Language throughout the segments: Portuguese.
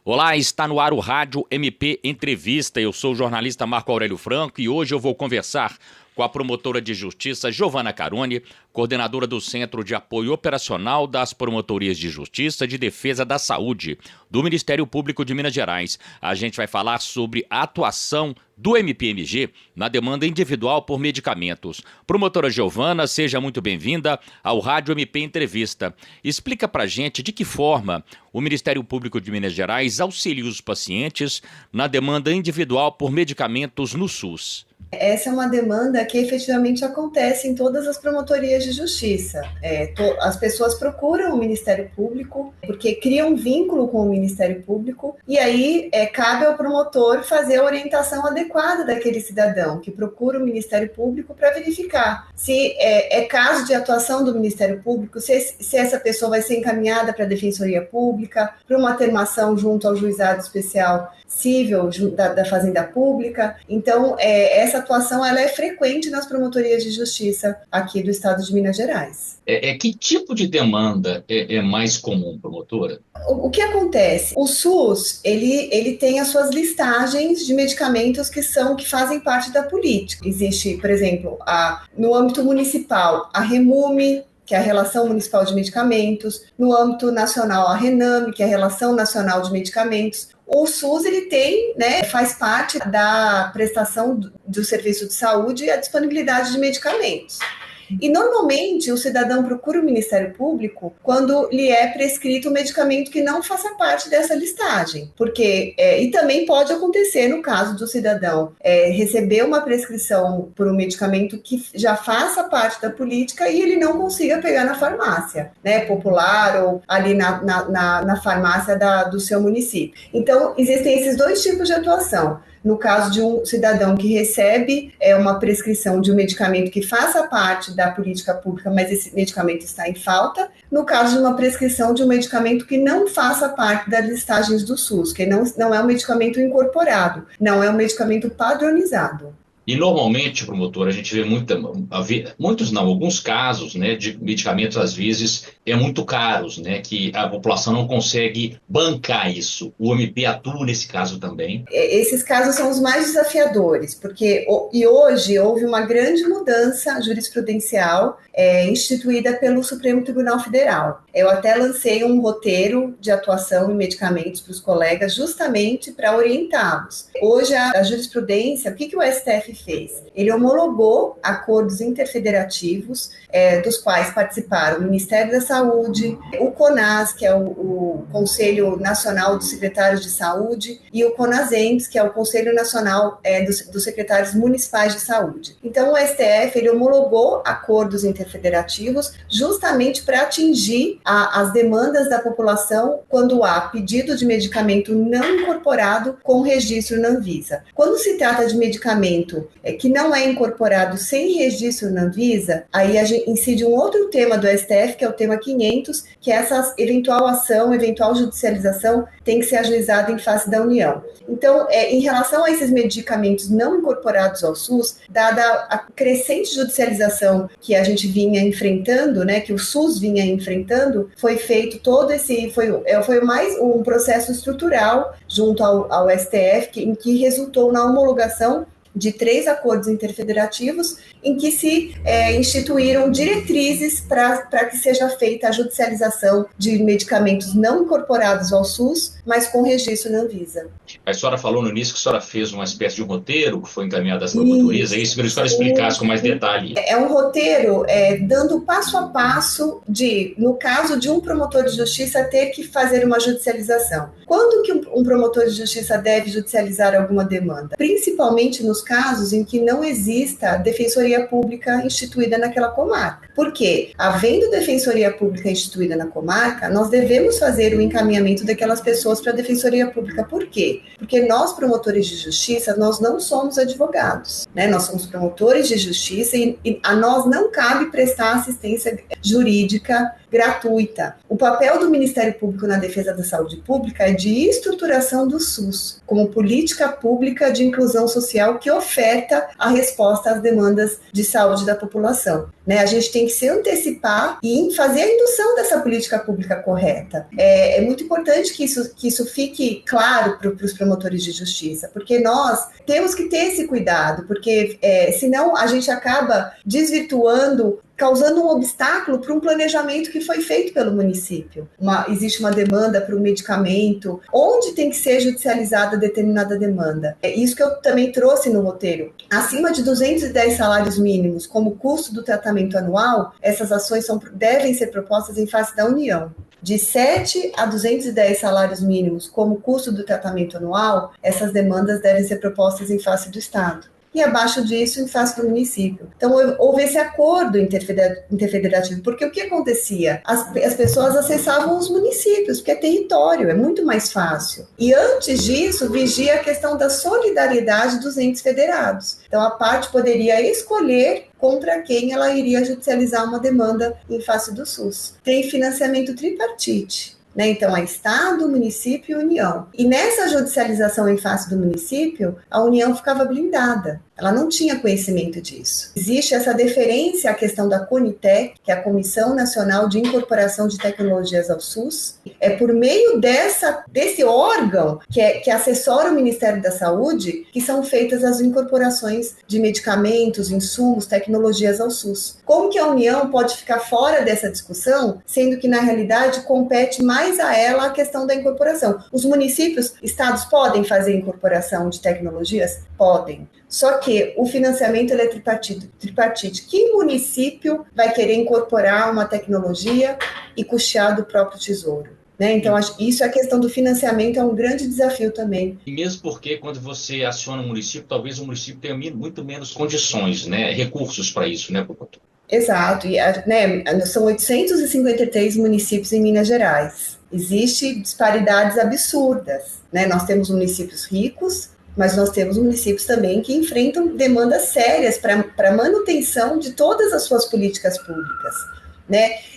Olá, está no ar o Rádio MP Entrevista. Eu sou o jornalista Marco Aurélio Franco e hoje eu vou conversar com a promotora de justiça Giovana Caroni, coordenadora do Centro de Apoio Operacional das Promotorias de Justiça de Defesa da Saúde, do Ministério Público de Minas Gerais. A gente vai falar sobre a atuação do MPMG na demanda individual por medicamentos. Promotora Giovana, seja muito bem-vinda ao Rádio MP Entrevista. Explica pra gente de que forma o Ministério Público de Minas Gerais auxilia os pacientes na demanda individual por medicamentos no SUS. Essa é uma demanda que efetivamente acontece em todas as promotorias de justiça. As pessoas procuram o Ministério Público porque criam um vínculo com o Ministério Público e aí cabe ao promotor fazer a orientação adequada daquele cidadão que procura o Ministério Público para verificar se é caso de atuação do Ministério Público, se essa pessoa vai ser encaminhada para a Defensoria Pública, para uma termação junto ao Juizado Especial Cível da Fazenda Pública. Então, essa atuação ela é frequente nas promotorias de justiça aqui do estado de Minas Gerais. Que tipo de demanda é mais comum, promotora? O que acontece? O SUS, ele tem as suas listagens de medicamentos que fazem parte da política. Existe, por exemplo, no âmbito municipal, a REMUME, que é a Relação Municipal de Medicamentos, no âmbito nacional, a RENAME, que é a Relação Nacional de Medicamentos. O SUS, ele tem, faz parte da prestação do serviço de saúde e a disponibilidade de medicamentos. E, normalmente, o cidadão procura o Ministério Público quando lhe é prescrito um medicamento que não faça parte dessa listagem. E também pode acontecer no caso do cidadão receber uma prescrição por um medicamento que já faça parte da política e ele não consiga pegar na farmácia, popular ou ali na farmácia do seu município. Então, existem esses dois tipos de atuação. No caso de um cidadão que recebe uma prescrição de um medicamento que faça parte da política pública, mas esse medicamento está em falta. No caso de uma prescrição de um medicamento que não faça parte das listagens do SUS, que não é um medicamento incorporado, não é um medicamento padronizado. E normalmente, promotor, a gente vê alguns casos, de medicamentos, às vezes, muito caros, que a população não consegue bancar isso. O MP atua nesse caso também? Esses casos são os mais desafiadores, porque hoje houve uma grande mudança jurisprudencial instituída pelo Supremo Tribunal Federal. Eu até lancei um roteiro de atuação em medicamentos para os colegas, justamente para orientá-los. Hoje, a jurisprudência, o que o STF fez? Ele homologou acordos interfederativos, dos quais participaram o Ministério da Saúde, o CONAS, que é o Conselho Nacional dos Secretários de Saúde, e o CONASEMS, que é o Conselho Nacional dos Secretários Municipais de Saúde. Então, o STF ele homologou acordos interfederativos justamente para atingir as demandas da população quando há pedido de medicamento não incorporado com registro na Anvisa. Quando se trata de medicamento que não é incorporado sem registro na Anvisa, aí a gente incide um outro tema do STF, que é o tema 500, que essa eventual ação, eventual judicialização tem que ser ajuizada em face da União. Então, em relação a esses medicamentos não incorporados ao SUS, dada a crescente judicialização que a gente vinha enfrentando, que o SUS vinha enfrentando, foi feito foi mais um processo estrutural junto ao STF, em que resultou na homologação de 3 acordos interfederativos em que se instituíram diretrizes para que seja feita a judicialização de medicamentos não incorporados ao SUS, mas com registro na Anvisa. A senhora falou no início que a senhora fez uma espécie de roteiro que foi encaminhado às promotorias, é isso? Que a senhora explicasse com mais detalhe. É um roteiro dando passo a passo no caso de um promotor de justiça ter que fazer uma judicialização. Quando que um promotor de justiça deve judicializar alguma demanda? Principalmente nos casos em que não exista defensoria pública instituída naquela comarca. Por quê? Havendo defensoria pública instituída na comarca, nós devemos fazer o encaminhamento daquelas pessoas para a defensoria pública. Por quê? Porque nós, promotores de justiça, nós não somos advogados, Nós somos promotores de justiça e a nós não cabe prestar assistência jurídica gratuita. O papel do Ministério Público na defesa da saúde pública é de estruturação do SUS, como política pública de inclusão social que oferta a resposta às demandas de saúde da população. A gente tem que se antecipar e fazer a indução dessa política pública correta. É muito importante que isso fique claro para os promotores de justiça, porque nós temos que ter esse cuidado, porque senão a gente acaba desvirtuando, causando um obstáculo para um planejamento que foi feito pelo município. Existe uma demanda para um medicamento, onde tem que ser judicializada determinada demanda. É isso que eu também trouxe no roteiro. Acima de 210 salários mínimos como custo do tratamento anual, essas ações devem ser propostas em face da União. De 7 a 210 salários mínimos como custo do tratamento anual, essas demandas devem ser propostas em face do Estado. E abaixo disso, em face do município. Então, houve esse acordo interfederativo, porque o que acontecia? As pessoas acessavam os municípios, porque é território, é muito mais fácil. E antes disso, vigia a questão da solidariedade dos entes federados. Então, a parte poderia escolher contra quem ela iria judicializar uma demanda em face do SUS. Tem financiamento tripartite. Então, é Estado, município e União. E nessa judicialização em face do município, a União ficava blindada. Ela não tinha conhecimento disso. Existe essa deferência à questão da CONITEC, que é a Comissão Nacional de Incorporação de Tecnologias ao SUS. É por meio desse órgão que assessora o Ministério da Saúde que são feitas as incorporações de medicamentos, insumos, tecnologias ao SUS. Como que a União pode ficar fora dessa discussão, sendo que, na realidade, compete mais a ela a questão da incorporação? Os municípios, estados podem fazer incorporação de tecnologias? Podem. Só que o financiamento é tripartite. Que município vai querer incorporar uma tecnologia e custear do próprio tesouro? Então, isso é a questão do financiamento, é um grande desafio também. E mesmo porque quando você aciona o município, talvez o município tenha muito menos condições, recursos para isso, promotor? Exato. E, são 853 municípios em Minas Gerais. Existem disparidades absurdas. Nós temos municípios ricos, mas nós temos municípios também que enfrentam demandas sérias para a manutenção de todas as suas políticas públicas.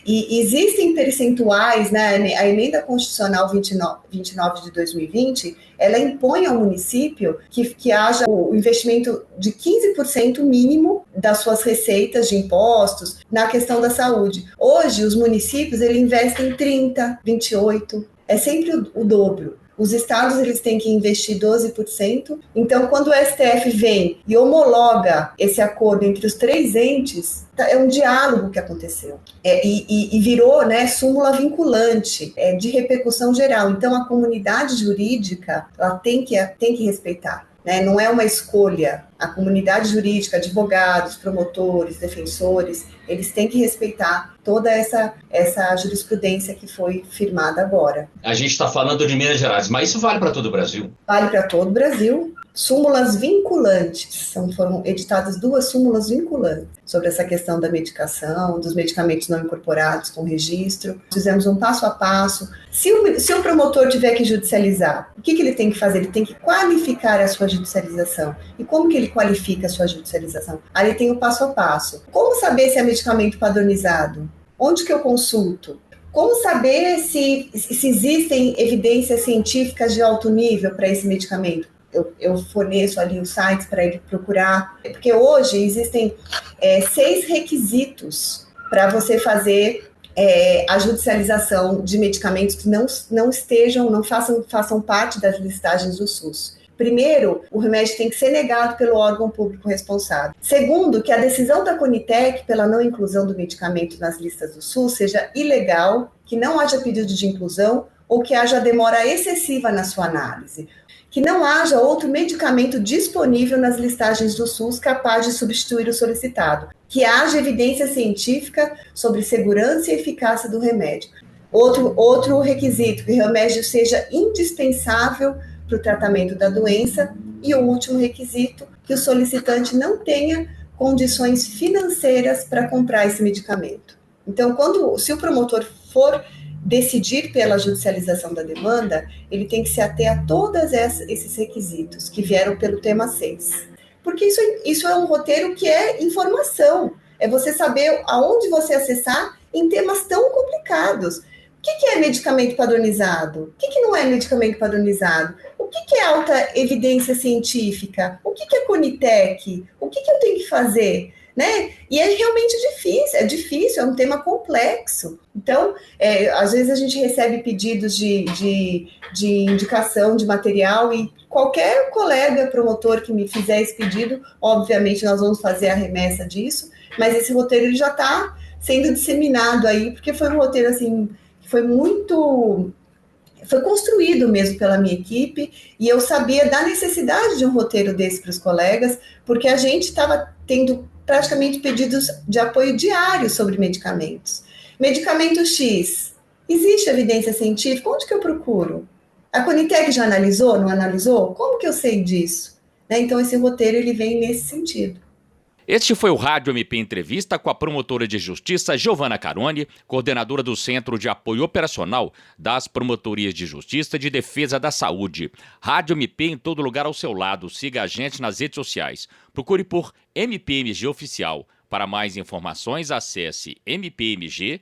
E existem percentuais, a emenda constitucional 29 de 2020, ela impõe ao município que haja o investimento de 15% mínimo das suas receitas de impostos na questão da saúde. Hoje, os municípios eles investem 30%, 28%, é sempre o dobro. Os estados eles têm que investir 12%. Então, quando o STF vem e homologa esse acordo entre os três entes, é um diálogo que aconteceu. E virou súmula vinculante, de repercussão geral. Então, a comunidade jurídica ela tem que respeitar. Não é uma escolha. A comunidade jurídica, advogados, promotores, defensores, eles têm que respeitar toda essa jurisprudência que foi firmada agora. A gente está falando de Minas Gerais, mas isso vale para todo o Brasil? Vale para todo o Brasil. Súmulas vinculantes, foram editadas 2 súmulas vinculantes sobre essa questão da medicação, dos medicamentos não incorporados com registro. Fizemos um passo a passo. Se o promotor tiver que judicializar, o que ele tem que fazer? Ele tem que qualificar a sua judicialização. E como que ele qualifica a sua judicialização? Aí tem o passo a passo. Como saber se é medicamento padronizado? Onde que eu consulto? Como saber se existem evidências científicas de alto nível para esse medicamento? Eu forneço ali os sites para ele procurar, porque hoje existem 6 requisitos para você fazer a judicialização de medicamentos que não façam parte das listagens do SUS. Primeiro, o remédio tem que ser negado pelo órgão público responsável. Segundo, que a decisão da CONITEC pela não inclusão do medicamento nas listas do SUS seja ilegal, que não haja pedido de inclusão ou que haja demora excessiva na sua análise. Que não haja outro medicamento disponível nas listagens do SUS capaz de substituir o solicitado. Que haja evidência científica sobre segurança e eficácia do remédio. Outro requisito, que o remédio seja indispensável para o tratamento da doença. E o último requisito, que o solicitante não tenha condições financeiras para comprar esse medicamento. Então, se o promotor for decidir pela judicialização da demanda, ele tem que se ater a todos esses requisitos que vieram pelo tema 6. Porque isso é um roteiro que é informação. É você saber aonde você acessar em temas tão complicados. O que é medicamento padronizado? O que não é medicamento padronizado? O que é alta evidência científica? O que é Conitec? O que eu tenho que fazer? Né? E é realmente difícil, é um tema complexo. Então, às vezes a gente recebe pedidos de indicação de material e qualquer colega promotor que me fizer esse pedido, obviamente nós vamos fazer a remessa disso, mas esse roteiro ele já está sendo disseminado aí, porque foi um roteiro assim, que foi construído mesmo pela minha equipe, e eu sabia da necessidade de um roteiro desse para os colegas, porque a gente estava tendo praticamente pedidos de apoio diário sobre medicamentos. Medicamento X, existe evidência científica? Onde que eu procuro? A Conitec já analisou? Não analisou? Como que eu sei disso? Né? Então, esse roteiro ele vem nesse sentido. Este foi o Rádio MP Entrevista com a promotora de justiça Giovana Caroni, coordenadora do Centro de Apoio Operacional das Promotorias de Justiça e de Defesa da Saúde. Rádio MP em todo lugar ao seu lado. Siga a gente nas redes sociais. Procure por MPMG Oficial. Para mais informações, acesse mpmg.mp.br.